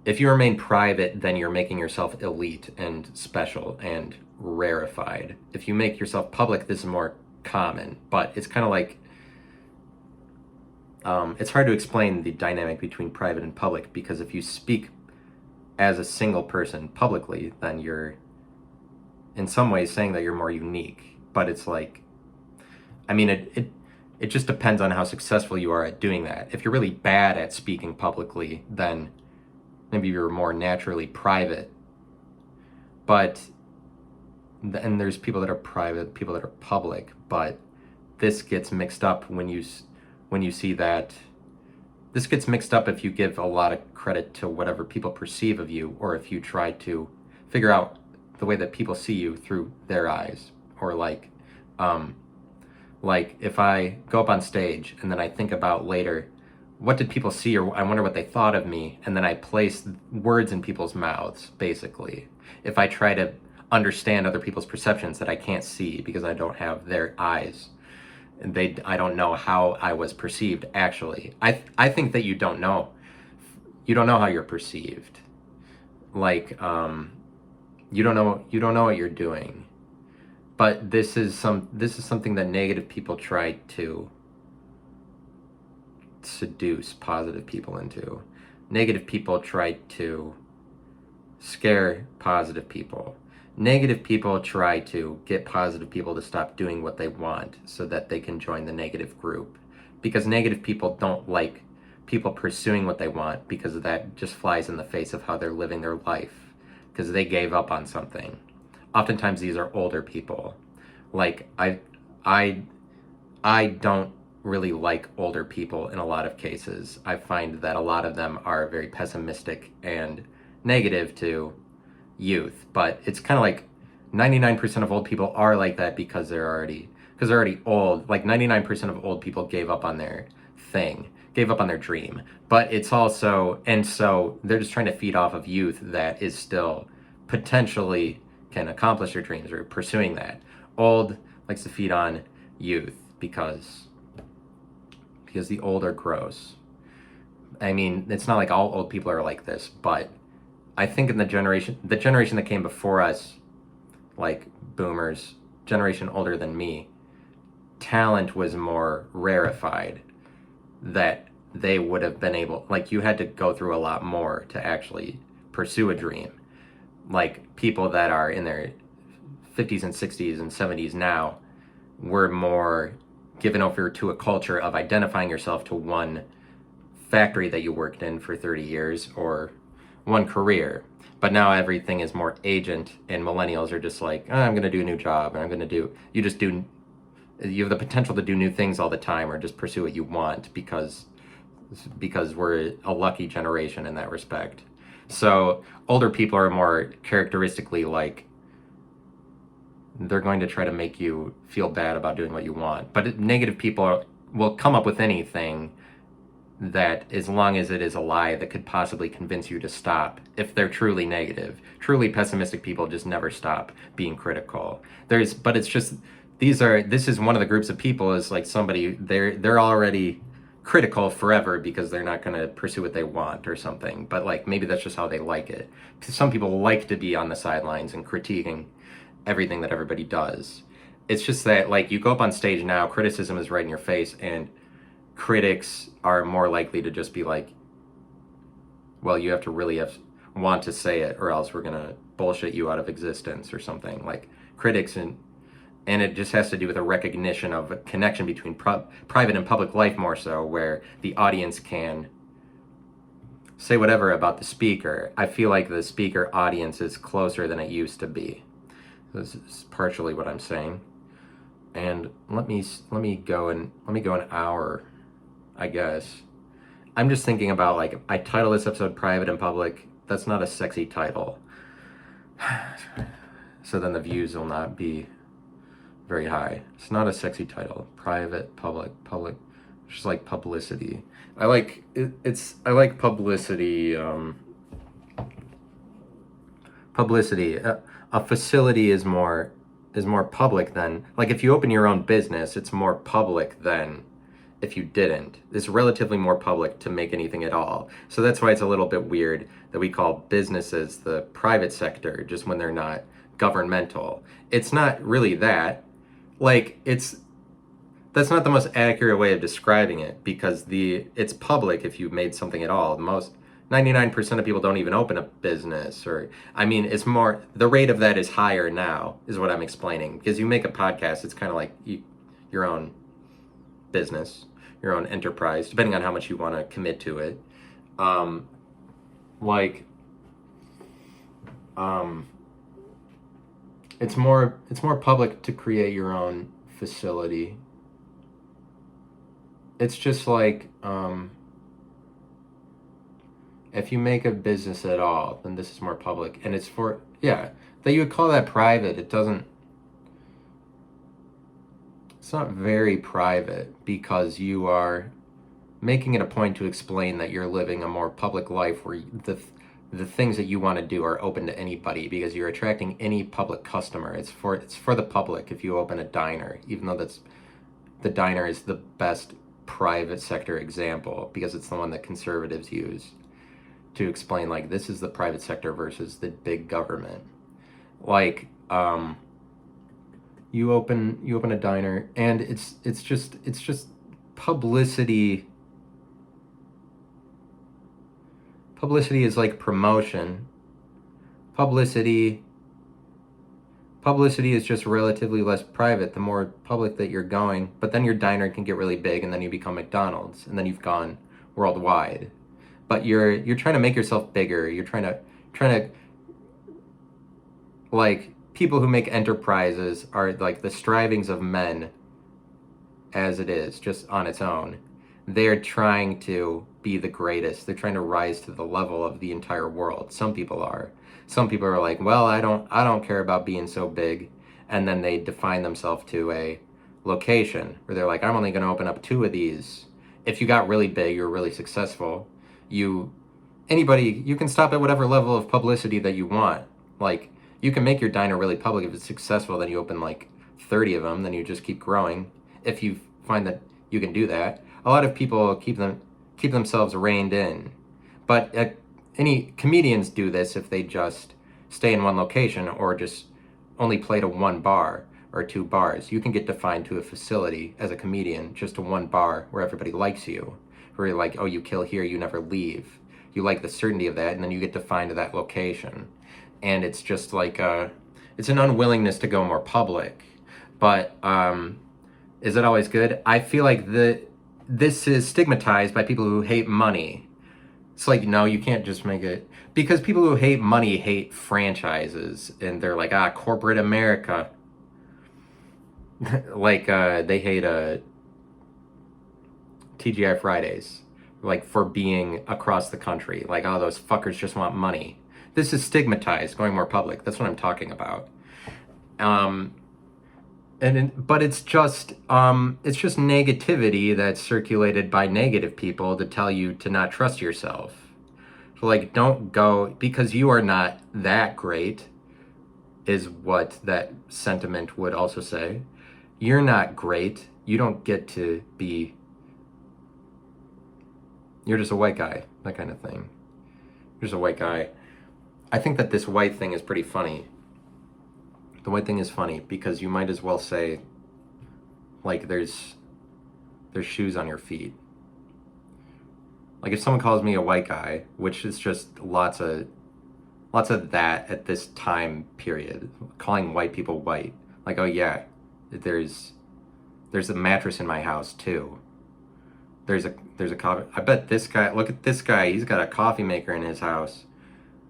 if you remain private, then you're making yourself elite and special and rarefied. If you make yourself public, this is more common. But it's kind of like, it's hard to explain the dynamic between private and public, because if you speak as a single person publicly, then you're in some ways saying that you're more unique. But it's like, I mean, it just depends on how successful you are at doing that. If you're really bad at speaking publicly, then maybe you're more naturally private. But, and there's people that are private, people that are public, but this gets mixed up when you see that. This gets mixed up if you give a lot of credit to whatever people perceive of you, or if you try to figure out the way that people see you through their eyes. Or like if I go up on stage and then I think about later, what did people see, or I wonder what they thought of me, and then I place words in people's mouths, basically. If I try to understand other people's perceptions that I can't see because I don't have their eyes, and I don't know how I was perceived actually. I think that you don't know how you're perceived. Like, you don't know what you're doing. But this is something that negative people try to seduce positive people into. Negative people try to scare positive people. Negative people try to get positive people to stop doing what they want so that they can join the negative group. Because negative people don't like people pursuing what they want, because that just flies in the face of how they're living their life, because they gave up on something. Oftentimes these are older people. Like, I don't really like older people in a lot of cases. I find that a lot of them are very pessimistic and negative to youth, but it's kind of like 99% of old people are like that because they're already old. Like 99% of old people gave up on their dream. But it's also, and so they're just trying to feed off of youth that is still potentially can accomplish their dreams or pursuing that. Old likes to feed on youth because the old are gross. I mean, it's not like all old people are like this, but I think in the generation that came before us, like boomers, generation older than me, talent was more rarefied, that they would have been able, like, you had to go through a lot more to actually pursue a dream. Like, people that are in their 50s and 60s and 70s now were more given over to a culture of identifying yourself to one factory that you worked in for 30 years, or one career. But now everything is more agent, and millennials are just like, I'm going to do a new job, and you have the potential to do new things all the time, or just pursue what you want because we're a lucky generation in that respect. So older people are more characteristically like, they're going to try to make you feel bad about doing what you want. But negative people will come up with anything that, as long as it is a lie that could possibly convince you to stop, if they're truly negative. Truly pessimistic people just never stop being critical. But it's just, this is one of the groups of people, is like somebody, they're already critical forever because they're not going to pursue what they want or something. But like, maybe that's just how they like it. Because some people like to be on the sidelines and critiquing everything that everybody does. It's just that, like, you go up on stage now, criticism is right in your face, and critics are more likely to just be like, well, you have to really want to say it, or else we're gonna bullshit you out of existence or something. Like, critics, and it just has to do with a recognition of a connection between private and public life, more so, where the audience can say whatever about the speaker. I feel like the speaker audience is closer than it used to be. This is partially what I'm saying. And let me go an hour, I guess. I'm just thinking about, like, I title this episode Private and Public. That's not a sexy title. So then the views will not be very high. It's not a sexy title. Private, public, just like publicity. I like publicity. Publicity. A facility is more public than, like, if you open your own business, it's more public than if you didn't. It's relatively more public to make anything at all. So that's why it's a little bit weird that we call businesses the private sector just when they're not governmental. It's not really that. Like, that's not the most accurate way of describing it, because it's public if you made something at all. 99% of people don't even open a business, or, I mean, it's more, the rate of that is higher now, is what I'm explaining. Because you make a podcast, it's kind of like your own business, your own enterprise, depending on how much you want to commit to it. It's more public to create your own facility. It's just like, if you make a business at all, then this is more public. And it's that you would call that private. It's not very private, because you are making it a point to explain that you're living a more public life, where the things that you want to do are open to anybody, because you're attracting any public customer. It's for the public. If you open a diner, even though the diner is the best private sector example, because it's the one that conservatives use to explain, like, this is the private sector versus the big government. Like, you open a diner, and it's just publicity. Publicity is like promotion. Publicity is just relatively less private the more public that you're going. But then your diner can get really big, and then you become McDonald's, and then you've gone worldwide. But you're trying to make yourself bigger. You're trying to like, people who make enterprises are like the strivings of men as it is, just on its own. They're trying to be the greatest. They're trying to rise to the level of the entire world. Some people are. Some people are like, well, I don't care about being so big. And then they define themselves to a location where they're like, I'm only going to open up 2 of these. If you got really big, you're really successful. You can stop at whatever level of publicity that you want. Like, you can make your diner really public. If it's successful, then you open like 30 of them, then you just keep growing. If you find that you can do that. A lot of people keep themselves reined in. But any comedians do this if they just stay in one location, or just only play to one bar or 2 bars. You can get defined to a facility as a comedian, just to one bar where everybody likes you. Where you're like, oh, you kill here, you never leave. You like the certainty of that, and then you get defined to that location. And it's just like, it's an unwillingness to go more public. But is it always good? I feel like this is stigmatized by people who hate money. It's like, no, you can't just make it, Because people who hate money hate franchises, and they're like, corporate America. Like, they hate TGI Fridays, like, for being across the country. Like, those fuckers just want money. This is stigmatized, going more public. That's what I'm talking about. But it's just negativity that's circulated by negative people to tell you to not trust yourself. So, like, don't go, because you are not that great, is what that sentiment would also say. You're not great. You don't get to be, you're just a white guy, that kind of thing. You're just a white guy. I think that this white thing is pretty funny. The white thing is funny because you might as well say, like, there's shoes on your feet. Like, if someone calls me a white guy, which is just lots of that at this time period, calling white people white. Like, oh yeah, there's a mattress in my house too. There's a coffee. I bet this guy, look at this guy, he's got a coffee maker in his house.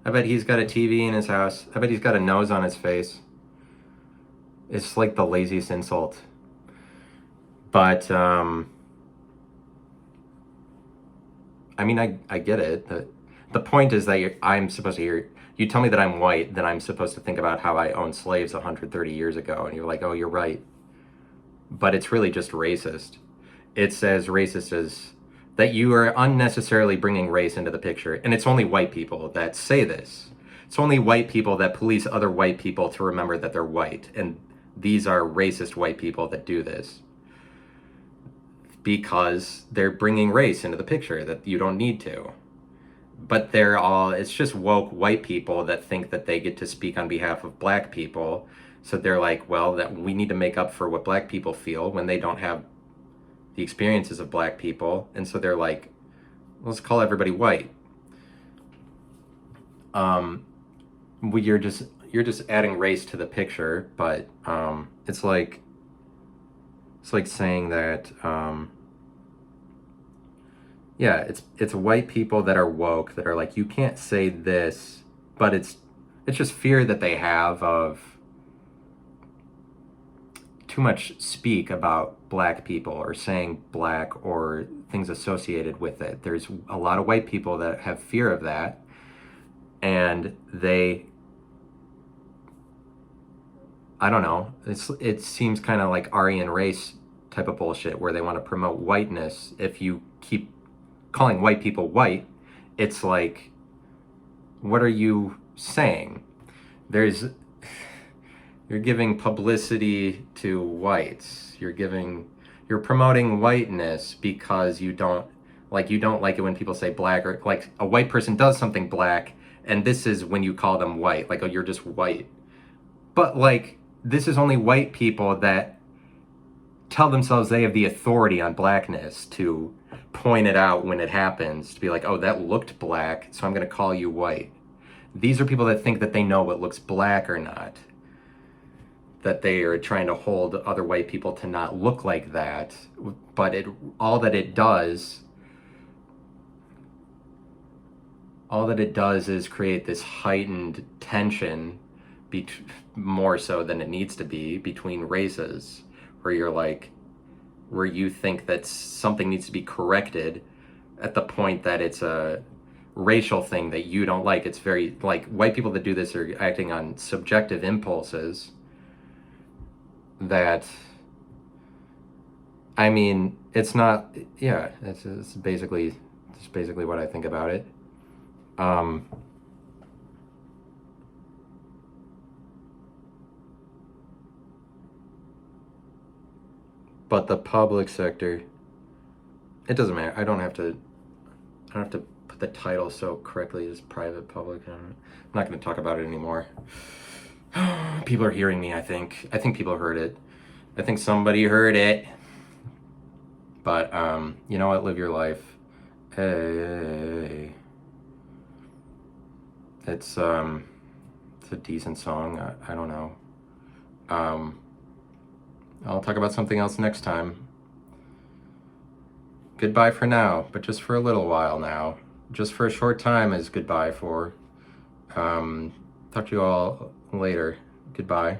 I bet he's got a TV in his house. I bet he's got a nose on his face. It's like the laziest insult. But, I mean, I get it. The point is that I'm supposed to hear, you tell me that I'm white, then I'm supposed to think about how I owned slaves 130 years ago. And you're like, oh, you're right. But it's really just racist. It's as racist as that you are unnecessarily bringing race into the picture. And it's only white people that say this. It's only white people that police other white people to remember that they're white. And these are racist white people that do this. Because they're bringing race into the picture that you don't need to. But it's just woke white people that think that they get to speak on behalf of black people. So they're like, well, that we need to make up for what black people feel when they don't have the experiences of black people. And so they're like, let's call everybody white. You're just adding race to the picture, but it's like saying that yeah, it's white people that are woke that are like, you can't say this, but it's just fear that they have of too much speak about black people or saying black or things associated with it. There's a lot of white people that have fear of that, and I don't know, it seems kind of like Aryan race type of bullshit where they want to promote whiteness. If you keep calling white people white, it's like, what are you saying? You're giving publicity to whites. You're promoting whiteness because you don't like it when people say black, or like a white person does something black, and this is when you call them white, like, oh, you're just white. But like, this is only white people that tell themselves they have the authority on blackness to point it out when it happens, to be like, oh, that looked black, so I'm going to call you white. These are people that think that they know what looks black or not, that they are trying to hold other white people to not look like that. But all that it does is create this heightened tension, more so than it needs to be, between races, where you think that something needs to be corrected at the point that it's a racial thing that you don't like. It's very, like, white people that do this are acting on subjective impulses that, I mean, it's not, yeah, it's basically what I think about it. But the public sector, it doesn't matter. I don't have to put the title so correctly as private, public. I'm not going to talk about it anymore. People are hearing me, I think. I think people heard it. I think somebody heard it. But, you know what? Live your life. Hey. It's a decent song. I don't know. I'll talk about something else next time. Goodbye for now, but just for a little while now. Just for a short time is goodbye for. Talk to you all later. Goodbye.